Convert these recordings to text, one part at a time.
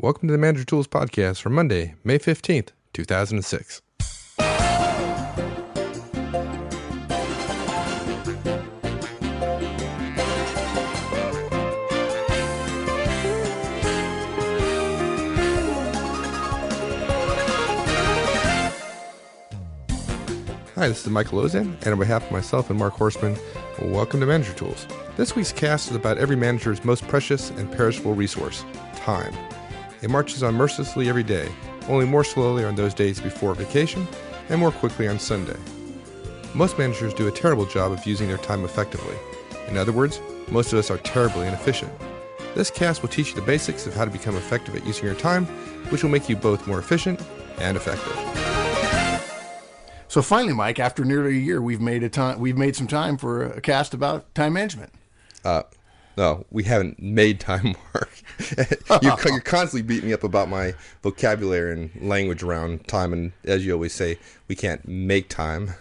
Welcome to the Manager Tools Podcast for Monday, May 15th, 2006. Hi, this is Michael Ozan, and on behalf of myself and Mark Horstman, welcome to Manager Tools. This week's cast is about every manager's most precious and perishable resource, time. It marches on mercilessly every day, only more slowly on those days before vacation, and more quickly on Sunday. Most managers do a terrible job of using their time effectively. In other words, most of us are terribly inefficient. This cast will teach you the basics of how to become effective at using your time, which will make you both more efficient and effective. So finally, Mike, after nearly a year, we've made some time for a cast about time management. No, we haven't made time, Mark. You're constantly beating me up about my vocabulary and language around time, and as you always say, we can't make time.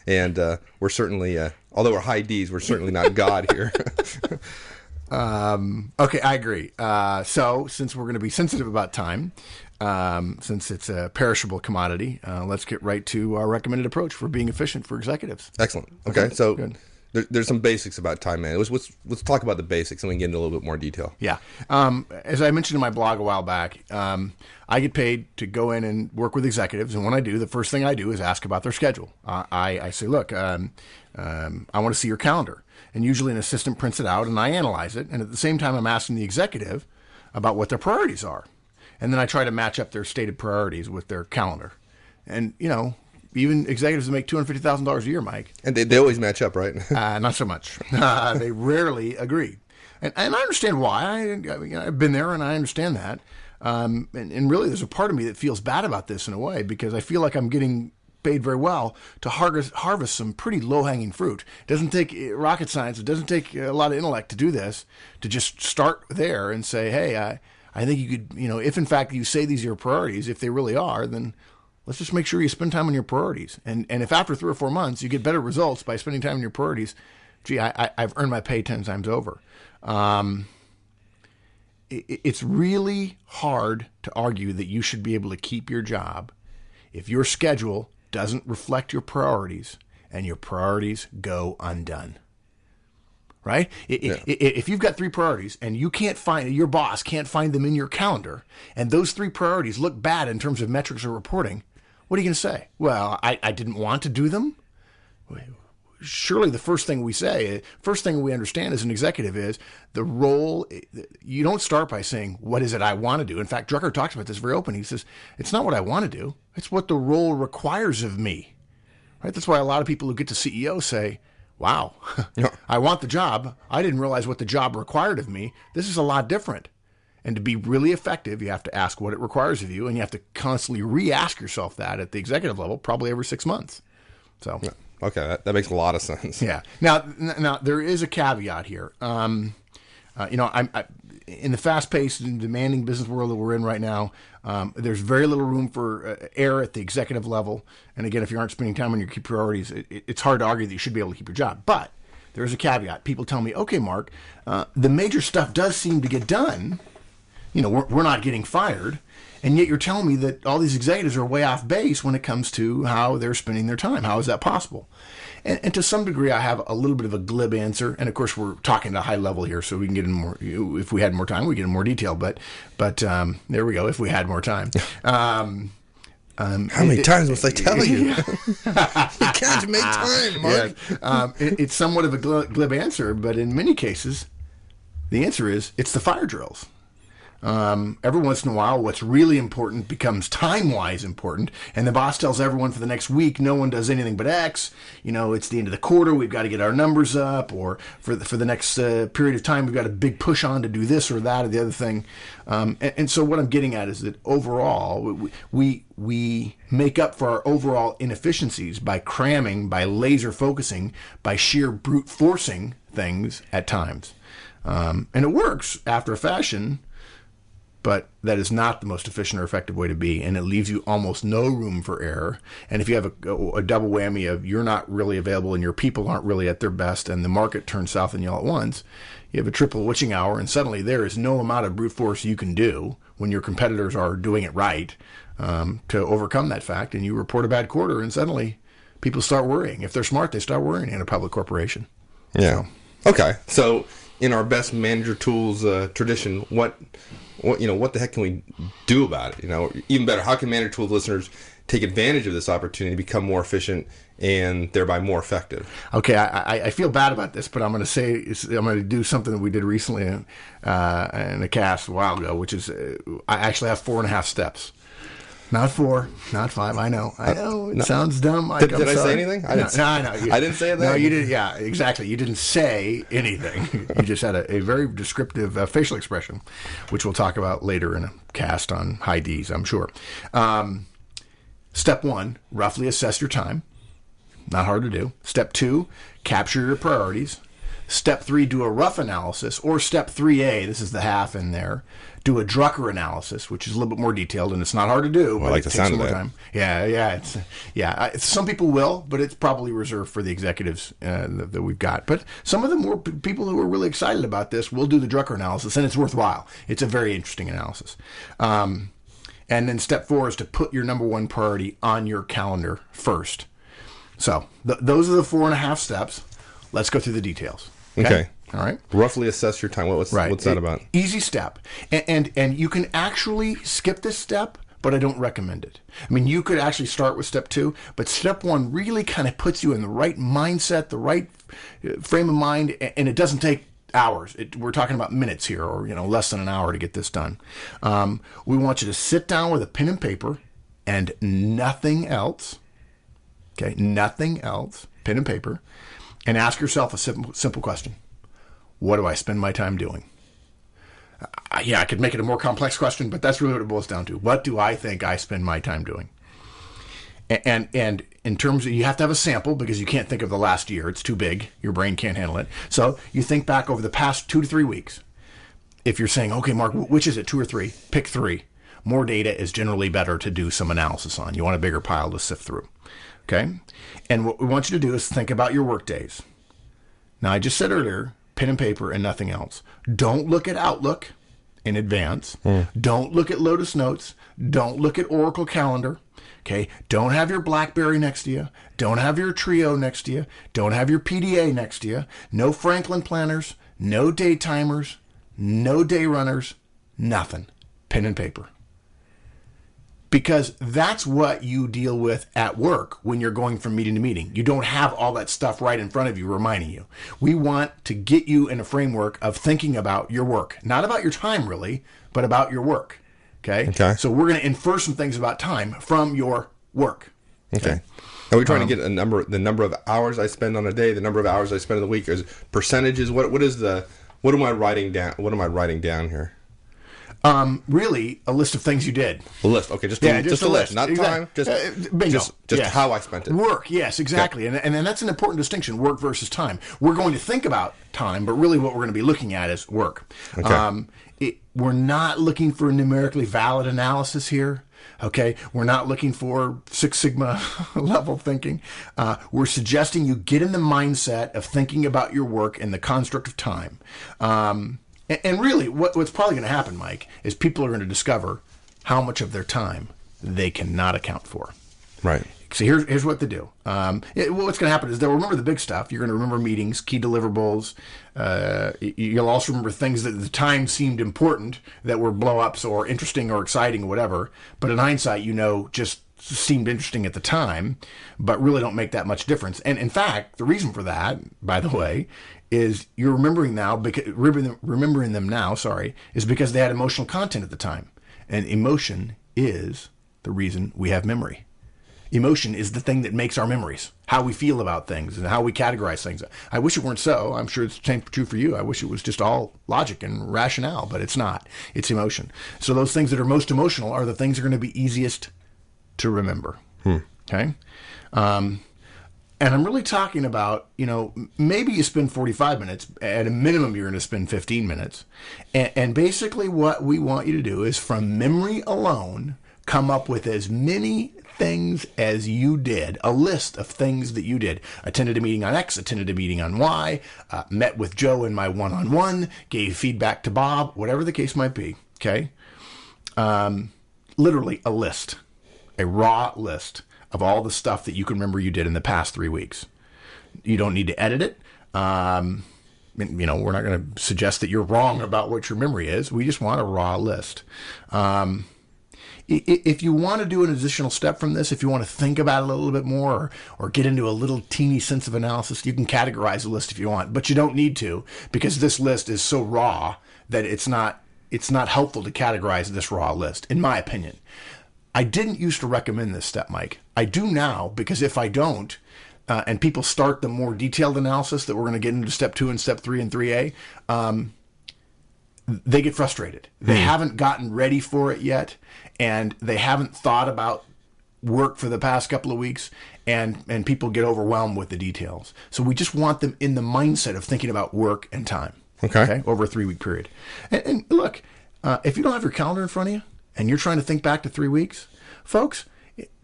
And we're certainly, although we're high D's, we're certainly not God here. Okay, I agree. So since we're going to be sensitive about time, since it's a perishable commodity, let's get right to our recommended approach for being efficient for executives. Excellent. Okay, so there's some basics about time management. Let's talk about the basics, and we can get into a little bit more detail. Yeah. As I mentioned in my blog a while back, I get paid to go in and work with executives, and when I do, the first thing I do is ask about their schedule. I say, look, I want to see your calendar. And usually an assistant prints it out, and I analyze it, and at the same time I'm asking the executive about what their priorities are. And then I try to match up their stated priorities with their calendar. And, even executives that make $250,000 a year, Mike. And they always match up, right? Not so much. They rarely agree. And I understand why. I've been there, and I understand that. And really, there's a part of me that feels bad about this in a way, because I feel like I'm getting paid very well to harvest some pretty low-hanging fruit. It doesn't take rocket science. It doesn't take a lot of intellect to do this, to just start there and say, hey, I think you could, if in fact you say these are your priorities, if they really are, then let's just make sure you spend time on your priorities. And if after 3 or 4 months you get better results by spending time on your priorities, gee, I've earned my pay 10 times over. It's really hard to argue that you should be able to keep your job if your schedule doesn't reflect your priorities and your priorities go undone. Right? If you've got 3 priorities and your boss can't find them in your calendar, and those 3 priorities look bad in terms of metrics or reporting, what are you going to say? Well, I didn't want to do them? Surely the first thing we understand as an executive is the role. You don't start by saying, what is it I want to do? In fact, Drucker talks about this very openly. He says, it's not what I want to do. It's what the role requires of me. Right? That's why a lot of people who get to CEO say, wow, I want the job. I didn't realize what the job required of me. This is a lot different. And to be really effective, you have to ask what it requires of you, and you have to constantly re-ask yourself that at the executive level, probably every 6 months. So, okay, that makes a lot of sense. Yeah. Now there is a caveat here. I'm in the fast-paced and demanding business world that we're in right now. There's very little room for error at the executive level. And again, if you aren't spending time on your key priorities, it's hard to argue that you should be able to keep your job. But there is a caveat. People tell me, okay, Mark, the major stuff does seem to get done. We're not getting fired. And yet you're telling me that all these executives are way off base when it comes to how they're spending their time. How is that possible? And to some degree, I have a little bit of a glib answer. And of course, we're talking at a high level here, so we can get in more. If we had more time, we get in more detail. But there we go. If we had more time. How many times must I tell you? You can't make time, Mark. Yeah. It's somewhat of a glib answer, but in many cases, the answer is it's the fire drills. Every once in a while, what's really important becomes time-wise important, and the boss tells everyone for the next week, no one does anything but X. It's the end of the quarter, we've got to get our numbers up, or for the next period of time, we've got a big push on to do this or that or the other thing. And so what I'm getting at is that overall, we make up for our overall inefficiencies by cramming, by laser focusing, by sheer brute forcing things at times. And it works after a fashion. but that is not the most efficient or effective way to be, and it leaves you almost no room for error. And if you have a double whammy of you're not really available and your people aren't really at their best and the market turns south and you all at once, you have a triple witching hour, and suddenly there is no amount of brute force you can do when your competitors are doing it right to overcome that fact, and you report a bad quarter, and suddenly people start worrying. If they're smart, they start worrying in a public corporation. Yeah. So. Okay. So in our best manager tools tradition, what the heck can we do about it? Even better, how can manager tools listeners take advantage of this opportunity to become more efficient and thereby more effective? Okay, I feel bad about this, but I'm going to do something that we did recently in a cast a while ago, which is I actually have 4.5 steps. Not 4, not 5. I know. It sounds dumb. Did I say anything? I didn't say anything. No, you didn't. Yeah, exactly. You didn't say anything. You just had a very descriptive facial expression, which we'll talk about later in a cast on high Ds, I'm sure. Step 1, roughly assess your time. Not hard to do. Step 2, capture your priorities. Step 3, do a rough analysis. Or step 3A, this is the half in there, do a Drucker analysis, which is a little bit more detailed, and it's not hard to do. I like the sound of that. Time. Yeah. Some people will, but it's probably reserved for the executives that we've got. But some of the more people who are really excited about this will do the Drucker analysis, and it's worthwhile. It's a very interesting analysis. And then step 4 is to put your number one priority on your calendar first. So those are the 4.5 steps. Let's go through the details. Okay. All right. Roughly assess your time. What's that about? Easy step. And you can actually skip this step, but I don't recommend it. I mean, you could actually start with step 2, but step 1 really kind of puts you in the right mindset, the right frame of mind, and it doesn't take hours. We're talking about minutes here, or less than an hour to get this done. We want you to sit down with a pen and paper and nothing else. Okay, nothing else. Pen and paper. And ask yourself a simple question. What do I spend my time doing? I could make it a more complex question, but that's really what it boils down to. What do I think I spend my time doing? And in terms of, you have to have a sample because you can't think of the last year. It's too big. Your brain can't handle it. So you think back over the past 2 to 3 weeks. If you're saying, okay, Mark, which is it, 2 or 3? Pick 3. More data is generally better to do some analysis on. You want a bigger pile to sift through. Okay? And what we want you to do is think about your work days. Now, I just said earlier, pen and paper and nothing else. Don't look at Outlook in advance. Don't look at Lotus Notes. Don't look at Oracle Calendar. Okay? Don't have your BlackBerry next to you. Don't have your Trio next to you. Don't have your PDA next to you. No Franklin planners. No day timers. No day runners. Nothing. Pen and paper. Because that's what you deal with at work when you're going from meeting to meeting. You don't have all that stuff right in front of you reminding you. We want to get you in a framework of thinking about your work. Not about your time, really, but about your work. Okay? So we're going to infer some things about time from your work. Okay. Are we trying to get the number of hours I spend on a day, the number of hours I spend in the week? Is percentages? What am I writing down? What am I writing down here? Really, a list of things you did. A list, okay, just a list, not time, just how I spent it. Work, yes, exactly, okay. And that's an important distinction: work versus time. We're going to think about time, but really, what we're going to be looking at is work. Okay. We're not looking for numerically valid analysis here. Okay, we're not looking for Six Sigma level thinking. We're suggesting you get in the mindset of thinking about your work in the construct of time. And really, what's probably going to happen, Mike, is people are going to discover how much of their time they cannot account for. Right. So here's what to do. What's going to happen is they'll remember the big stuff. You're going to remember meetings, key deliverables. You'll also remember things that at the time seemed important that were blow-ups or interesting or exciting or whatever. But in hindsight, just seemed interesting at the time, but really don't make that much difference. And in fact, the reason for that, by the way, is you're remembering them now, is because they had emotional content at the time. And emotion is the reason we have memory. Emotion is the thing that makes our memories, how we feel about things and how we categorize things. I wish it weren't so. I'm sure it's the same true for you. I wish it was just all logic and rationale, but it's not. It's emotion. So those things that are most emotional are the things that are going to be easiest to remember. Okay? And I'm really talking about, maybe you spend 45 minutes. At a minimum, you're going to spend 15 minutes. And basically what we want you to do is, from memory alone, come up with as many things as you did, a list of things that you did. Attended a meeting on X, attended a meeting on Y, met with Joe in my one-on-one, gave feedback to Bob, whatever the case might be, okay? Literally a list, a raw list of all the stuff that you can remember you did in the past 3 weeks. You don't need to edit it. We're not going to suggest that you're wrong about what your memory is. We just want a raw list. If you want to do an additional step from this, if you want to think about it a little bit more or get into a little teeny sense of analysis, you can categorize the list if you want, but you don't need to, because this list is so raw that it's not helpful to categorize this raw list, in my opinion. I didn't used to recommend this step, Mike. I do now, because if I don't, and people start the more detailed analysis that we're going to get into step 2 and step 3 and 3A, they get frustrated. They haven't gotten ready for it yet, and they haven't thought about work for the past couple of weeks, and people get overwhelmed with the details. So we just want them in the mindset of thinking about work and time. Okay? Over a 3-week period. And look, if you don't have your calendar in front of you, and you're trying to think back to 3 weeks, folks,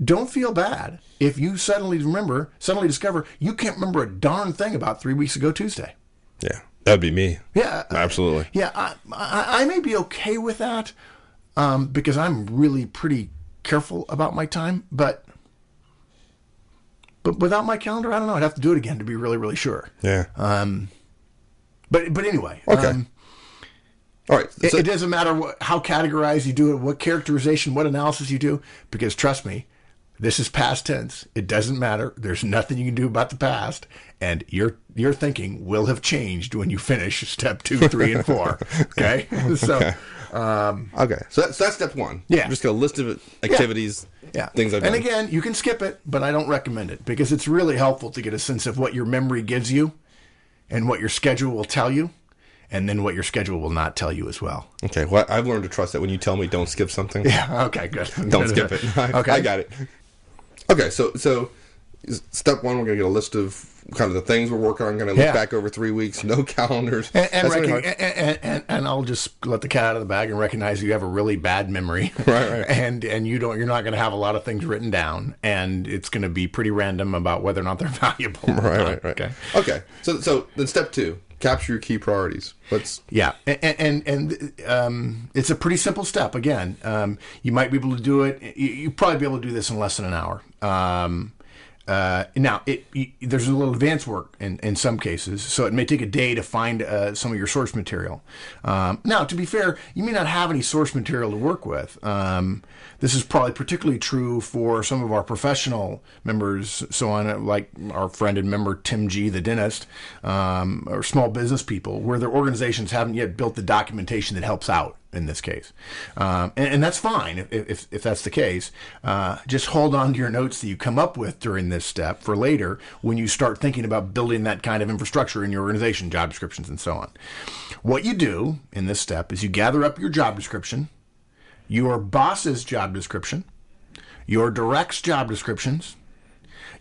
don't feel bad if you suddenly discover you can't remember a darn thing about 3 weeks ago Tuesday. Yeah, that'd be me. Yeah. Absolutely. Yeah, I may be okay with that because I'm really pretty careful about my time, but without my calendar, I don't know. I'd have to do it again to be really, really sure. Yeah. But anyway. Okay. All right. So it doesn't matter how categorized you do it, what characterization, what analysis you do, because trust me, this is past tense. It doesn't matter. There's nothing you can do about the past, and your thinking will have changed when you finish step 2, 3, and 4. Okay. So. Okay. So that's step 1. Yeah. Just got a list of activities. Yeah. Things I've done. And again, you can skip it, but I don't recommend it because it's really helpful to get a sense of what your memory gives you, and what your schedule will tell you. And then what your schedule will not tell you as well. Okay. Well, I've learned to trust that when you tell me don't skip something. Yeah. Okay. Good. Don't skip it. Okay. I got it. Okay. So step 1, we're going to get a list of kind of the things we're working on. Going to look back over 3 weeks. No calendars. And I'll just let the cat out of the bag and recognize you have a really bad memory. Right. And you're not going to have a lot of things written down, and it's going to be pretty random about whether or not they're valuable. Right. Okay. So then step 2. Capture your key priorities. And it's a pretty simple step. Again, you might be able to do it. You probably be able to do this in less than an hour. Now, there's a little advanced work in some cases, so it may take a day to find some of your source material. Now, to be fair, you may not have any source material to work with. This is probably particularly true for some of our professional members, so on, like our friend and member Tim G, the dentist, or small business people, where their organizations haven't yet built the documentation that helps out in this case. And that's fine if that's the case. Just hold on to your notes that you come up with during this step for later when you start thinking about building that kind of infrastructure in your organization, job descriptions and so on. What you do in this step is you gather up your job description, your boss's job description, your direct's job descriptions,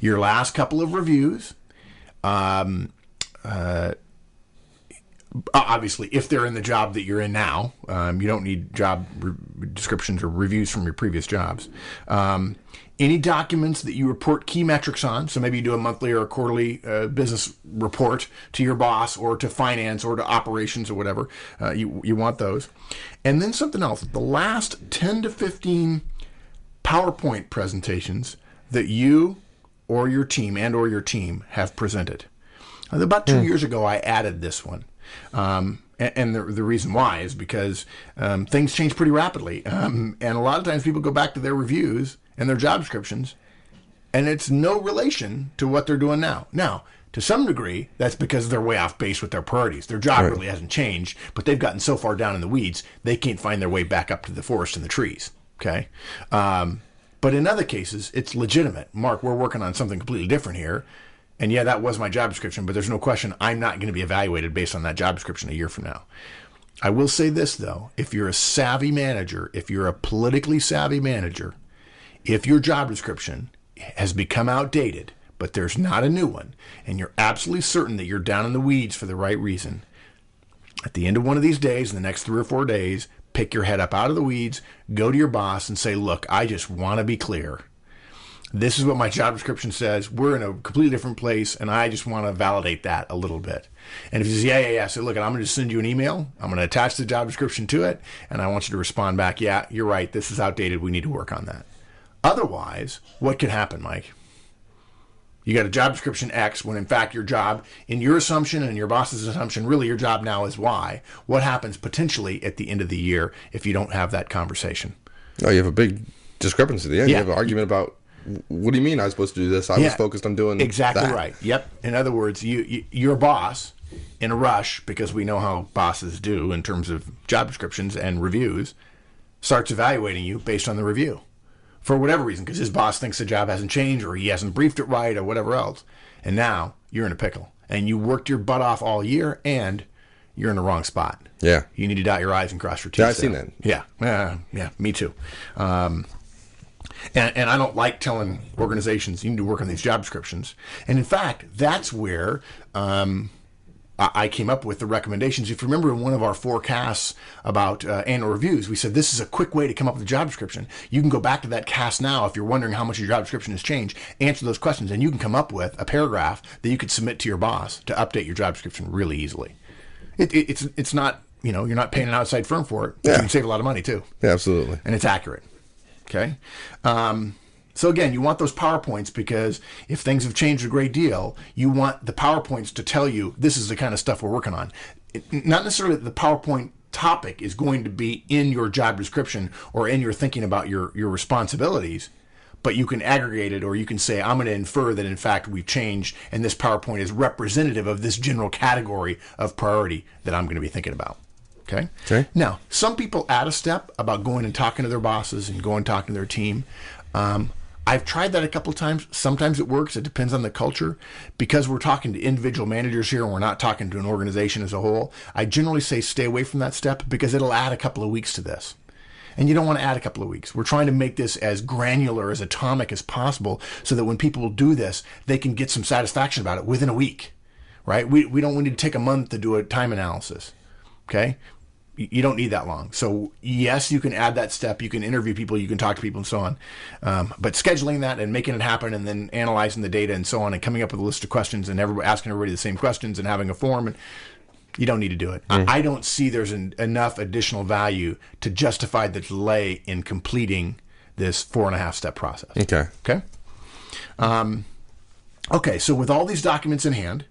your last couple of reviews, obviously, if they're in the job that you're in now, you don't need job descriptions or reviews from your previous jobs. Any documents that you report key metrics on, so maybe you do a monthly or a quarterly business report to your boss or to finance or to operations or whatever, you want those. And then something else, the last 10 to 15 PowerPoint presentations that you or your team have presented. About 2 years ago, I added this one. And the reason why is because things change pretty rapidly. And a lot of times people go back to their reviews and their job descriptions, and it's no relation to what they're doing now. Now, to some degree, that's because they're way off base with their priorities. Their job really hasn't changed, but they've gotten so far down in the weeds, they can't find their way back up to the forest and the trees. Okay? But in other cases, it's legitimate. Mark, we're working on something completely different here. And yeah, that was my job description, but there's no question I'm not going to be evaluated based on that job description a year from now. I will say this, though. If you're a savvy manager, if you're a politically savvy manager, if your job description has become outdated but there's not a new one, and you're absolutely certain that you're down in the weeds for the right reason, at the end of one of these days, in the next 3 or 4 days, pick your head up out of the weeds, go to your boss and say, look, I just want to be clear. This is what my job description says. We're in a completely different place, and I just want to validate that a little bit. And if he says, yeah, so look, I'm going to send you an email. I'm going to attach the job description to it, and I want you to respond back, yeah, you're right, this is outdated. We need to work on that. Otherwise, what could happen, Mike? You got a job description X when, in fact, your job, in your assumption and your boss's assumption, really your job now is Y. What happens potentially at the end of the year if you don't have that conversation? Oh, you have a big discrepancy there. Yeah. You have an argument about, what do you mean I was supposed to do this? I was focused on doing exactly that. Right. Yep. In other words, your boss, in a rush, because we know how bosses do in terms of job descriptions and reviews, starts evaluating you based on the review. For whatever reason, because his boss thinks the job hasn't changed or he hasn't briefed it right or whatever else. And now you're in a pickle. And you worked your butt off all year and you're in the wrong spot. Yeah. You need to dot your I's and cross your T's. Yeah, I've seen that. Yeah, me too. And I don't like telling organizations, you need to work on these job descriptions. And in fact, that's where I came up with the recommendations. If you remember in one of our forecasts about annual reviews, we said this is a quick way to come up with a job description. You can go back to that cast now if you're wondering how much your job description has changed, answer those questions, and you can come up with a paragraph that you could submit to your boss to update your job description really easily. It's not, you're not paying an outside firm for it, but you can save a lot of money too. Yeah, absolutely. And it's accurate. Okay? So again, you want those PowerPoints because if things have changed a great deal, you want the PowerPoints to tell you this is the kind of stuff we're working on. Not necessarily that the PowerPoint topic is going to be in your job description or in your thinking about your responsibilities, but you can aggregate it or you can say, I'm going to infer that in fact we've changed and this PowerPoint is representative of this general category of priority that I'm going to be thinking about. Okay. Now, some people add a step about going and talking to their bosses and going and talking to their team. I've tried that a couple of times. Sometimes it works. It depends on the culture. Because we're talking to individual managers here and we're not talking to an organization as a whole, I generally say stay away from that step because it'll add a couple of weeks to this. And you don't want to add a couple of weeks. We're trying to make this as granular, as atomic as possible so that when people do this, they can get some satisfaction about it within a week, right? We don't need to take a month to do a time analysis, okay? You don't need that long. So yes, you can add that step. You can interview people. You can talk to people and so on. But scheduling that and making it happen and then analyzing the data and so on and coming up with a list of questions and asking everybody the same questions and having a form, and you don't need to do it. I don't see there's enough additional value to justify the delay in completing this 4.5-step process. Okay. Okay. So with all these documents in hand,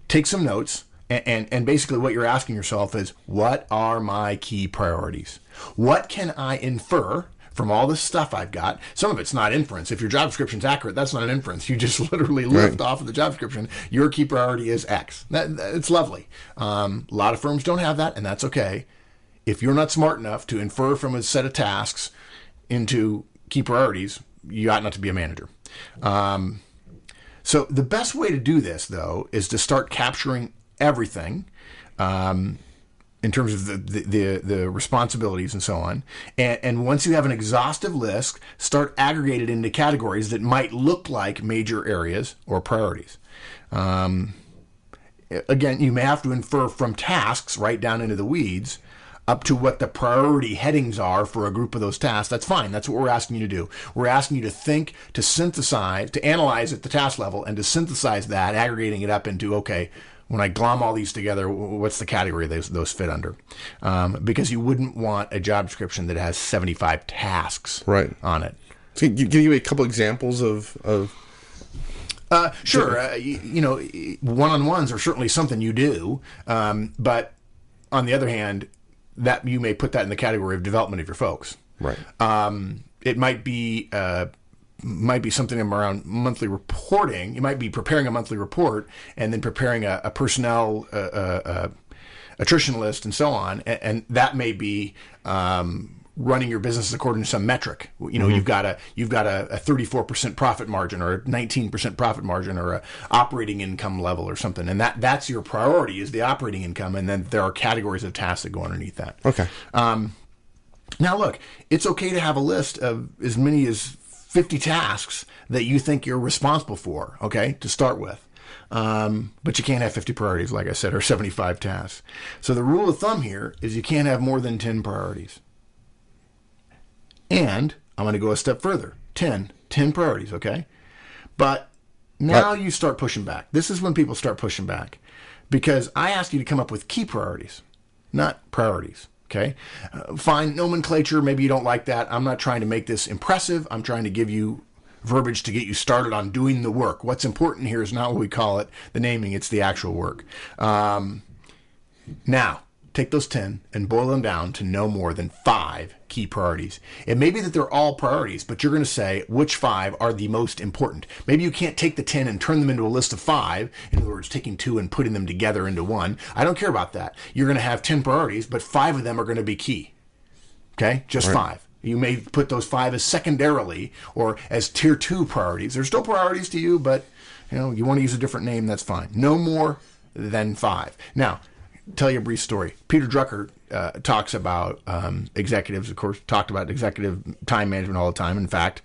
take some notes. And basically what you're asking yourself is, what are my key priorities? What can I infer from all this stuff I've got? Some of it's not inference. If your job description's accurate, that's not an inference. You just literally lift off of the job description. Your key priority is X. It's lovely. A lot of firms don't have that, and that's okay. If you're not smart enough to infer from a set of tasks into key priorities, you ought not to be a manager. So the best way to do this, though, is to start capturing everything in terms of the responsibilities and so on. And once you have an exhaustive list, start aggregated into categories that might look like major areas or priorities. Again, you may have to infer from tasks right down into the weeds up to what the priority headings are for a group of those tasks. That's fine. That's what we're asking you to do. We're asking you to think, to synthesize, to analyze at the task level and to synthesize that, aggregating it up into, okay, when I glom all these together, what's the category those fit under? Because you wouldn't want a job description that has 75 tasks on it. So can you give me a couple examples of Sure. One-on-ones are certainly something you do. But on the other hand, that you may put that in the category of development of your folks. Right. It might be something around monthly reporting. You might be preparing a monthly report and then preparing a personnel attrition list and so on. And that may be running your business according to some metric. You've got a 34% profit margin or a 19% profit margin or a operating income level or something. And that's your priority is the operating income. And then there are categories of tasks that go underneath that. Okay. Now look, it's okay to have a list of as many as 50 tasks that you think you're responsible for, okay, to start with. But you can't have 50 priorities, like I said, or 75 tasks. So the rule of thumb here is you can't have more than 10 priorities. And I'm going to go a step further. 10 priorities, okay? But now you start pushing back. This is when people start pushing back. Because I asked you to come up with key priorities, not priorities, okay? Fine, nomenclature, maybe you don't like that. I'm not trying to make this impressive. I'm trying to give you verbiage to get you started on doing the work. What's important here is not what we call it, the naming, it's the actual work. Now, take those 10 and boil them down to no more than 5 key priorities. It may be that they're all priorities, but you're going to say which 5 are the most important. Maybe you can't take the 10 and turn them into a list of 5. In other words, taking 2 and putting them together into 1. I don't care about that. You're going to have 10 priorities, but 5 of them are going to be key. Okay? Just right. 5. You may put those 5 as secondarily or as tier 2 priorities. They're still priorities to you, but you want to use a different name, that's fine. No more than 5. Now, tell you a brief story. Peter Drucker talks about executives, of course, talked about executive time management all the time. In fact,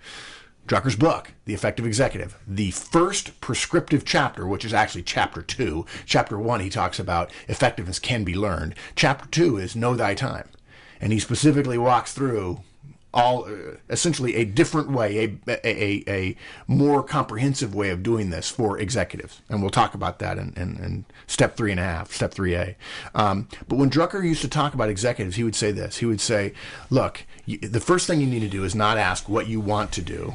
Drucker's book, The Effective Executive, the first prescriptive chapter, which is actually chapter 2. Chapter 1, he talks about effectiveness can be learned. Chapter 2 is Know Thy Time. And he specifically walks through all essentially a different way, a more comprehensive way of doing this for executives. And we'll talk about that in step 3.5, step 3A. But when Drucker used to talk about executives, he would say this. He would say, look, the first thing you need to do is not ask what you want to do,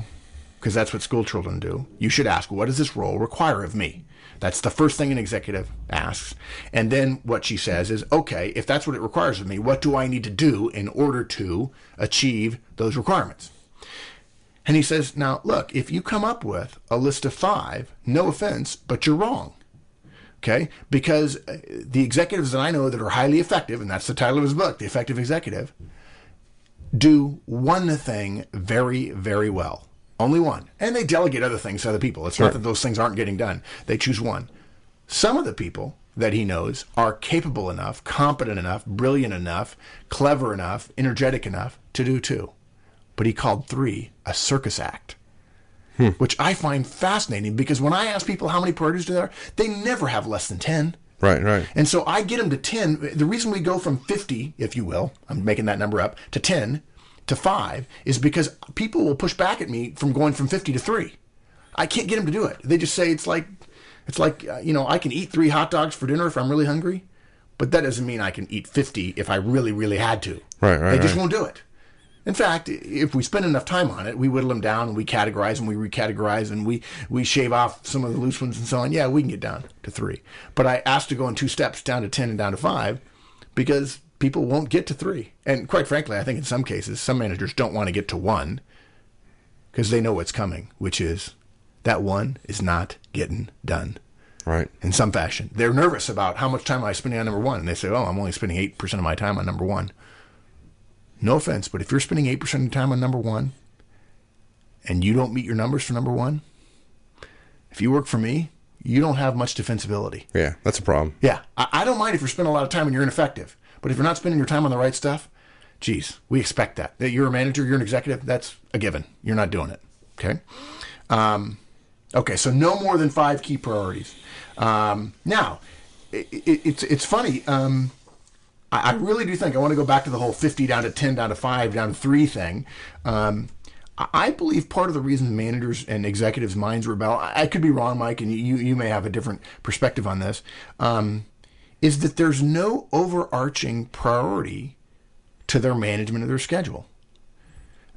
because that's what school children do. You should ask, what does this role require of me? That's the first thing an executive asks. And then what she says is, okay, if that's what it requires of me, what do I need to do in order to achieve those requirements? And he says, now, look, if you come up with a list of 5, no offense, but you're wrong. Okay? Because the executives that I know that are highly effective, and that's the title of his book, The Effective Executive, do one thing very, very well. Only one. And they delegate other things to other people. It's not that those things aren't getting done. They choose one. Some of the people that he knows are capable enough, competent enough, brilliant enough, clever enough, energetic enough to do 2. But he called 3 a circus act, which I find fascinating because when I ask people how many priorities there are, they never have less than 10. Right. And so I get them to 10. The reason we go from 50, if you will, I'm making that number up, to 10 to 5 is because people will push back at me from going from 50 to 3. I can't get them to do it. They just say it's like I can eat 3 hot dogs for dinner if I'm really hungry, but that doesn't mean I can eat 50 if I really, really had to. Right. They just won't do it. In fact, if we spend enough time on it, we whittle them down and we categorize and we recategorize and we shave off some of the loose ones and so on. Yeah, we can get down to 3. But I asked to go in 2 steps down to 10 and down to 5 because people won't get to 3. And quite frankly, I think in some cases, some managers don't want to get to 1 because they know what's coming, which is that 1 is not getting done. Right. In some fashion. They're nervous about how much time am I spending on number 1. And they say, I'm only spending 8% of my time on number 1. No offense, but if you're spending 8% of your time on number 1 and you don't meet your numbers for number 1, if you work for me, you don't have much defensibility. Yeah, that's a problem. Yeah. I don't mind if you're spending a lot of time and you're ineffective. But if you're not spending your time on the right stuff, geez, we expect that. That you're a manager, you're an executive, that's a given. You're not doing it. Okay? Okay, so no more than 5 key priorities. Now, it's funny. I really do think I want to go back to the whole 50 down to 10, down to 5, down to 3 thing. I believe part of the reason managers and executives' minds rebel, I could be wrong, Mike, and you may have a different perspective on this, is that there's no overarching priority to their management of their schedule.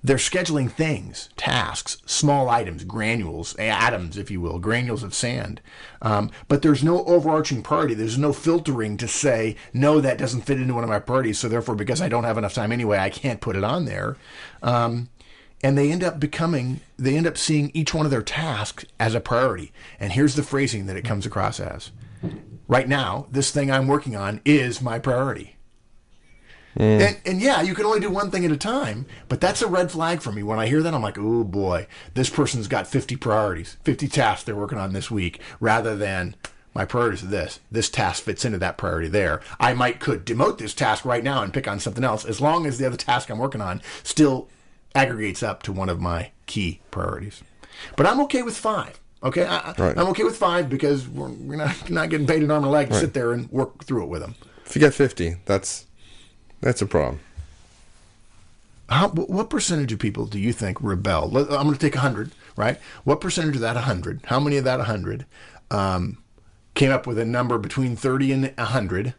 They're scheduling things, tasks, small items, granules, atoms, if you will, granules of sand. But there's no overarching priority. There's no filtering to say, no, that doesn't fit into one of my priorities, so therefore, because I don't have enough time anyway, I can't put it on there. And they end up seeing each one of their tasks as a priority. And here's the phrasing that it comes across as. Right now, this thing I'm working on is my priority. And yeah, you can only do one thing at a time, but that's a red flag for me. When I hear that, I'm like, oh boy, this person's got 50 priorities, 50 tasks they're working on this week, rather than my priorities are this. This task fits into that priority there. I could demote this task right now and pick on something else, as long as the other task I'm working on still aggregates up to one of my key priorities. But I'm okay with 5. Okay, Right. I'm okay with 5 because we're not getting paid an arm and a leg to sit there and work through it with them. If you get 50, that's a problem. What percentage of people do you think rebel? I'm going to take 100, right? What percentage of that 100, how many of that 100 came up with a number between 30 and 100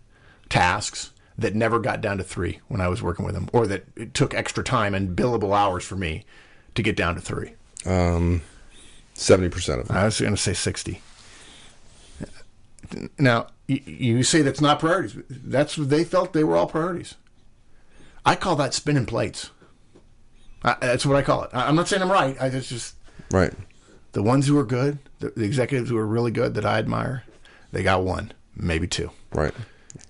tasks that never got down to 3 when I was working with them, or that it took extra time and billable hours for me to get down to 3? 70% of them. I was going to say 60. Now, you say that's not priorities. That's what they felt they were all priorities. I call that spinning plates. That's what I call it. I'm not saying I'm right. It's just Right. the ones who are good, the executives who are really good that I admire, they got 1, maybe 2. Right.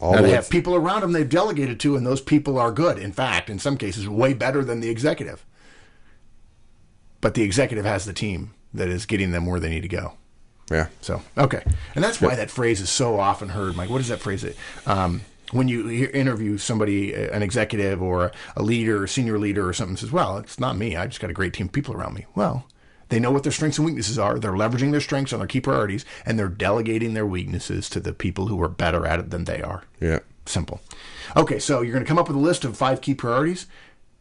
Now they have people around them they've delegated to, and those people are good. In fact, in some cases, way better than the executive. But the executive has the team that is getting them where they need to go. Yeah. So, okay. And that's why that phrase is so often heard. Mike, what is that phrase? When you interview somebody, an executive or a leader, a senior leader or something, says, well, it's not me. I just got a great team of people around me. Well, they know what their strengths and weaknesses are. They're leveraging their strengths on their key priorities, and they're delegating their weaknesses to the people who are better at it than they are. Yeah. Simple. Okay, so you're going to come up with a list of 5 key priorities,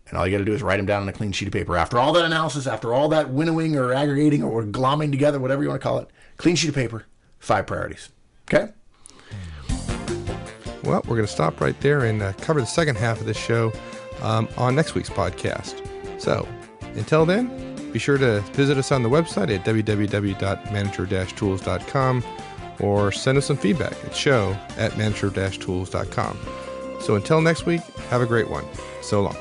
and all you got to do is write them down on a clean sheet of paper. After all that analysis, after all that winnowing or aggregating or glomming together, whatever you want to call it, clean sheet of paper, 5 priorities. Okay? Well, we're going to stop right there and cover the second half of this show on next week's podcast. So, until then, be sure to visit us on the website at www.manager-tools.com or send us some feedback at show@manager-tools.com. So until next week, have a great one. So long.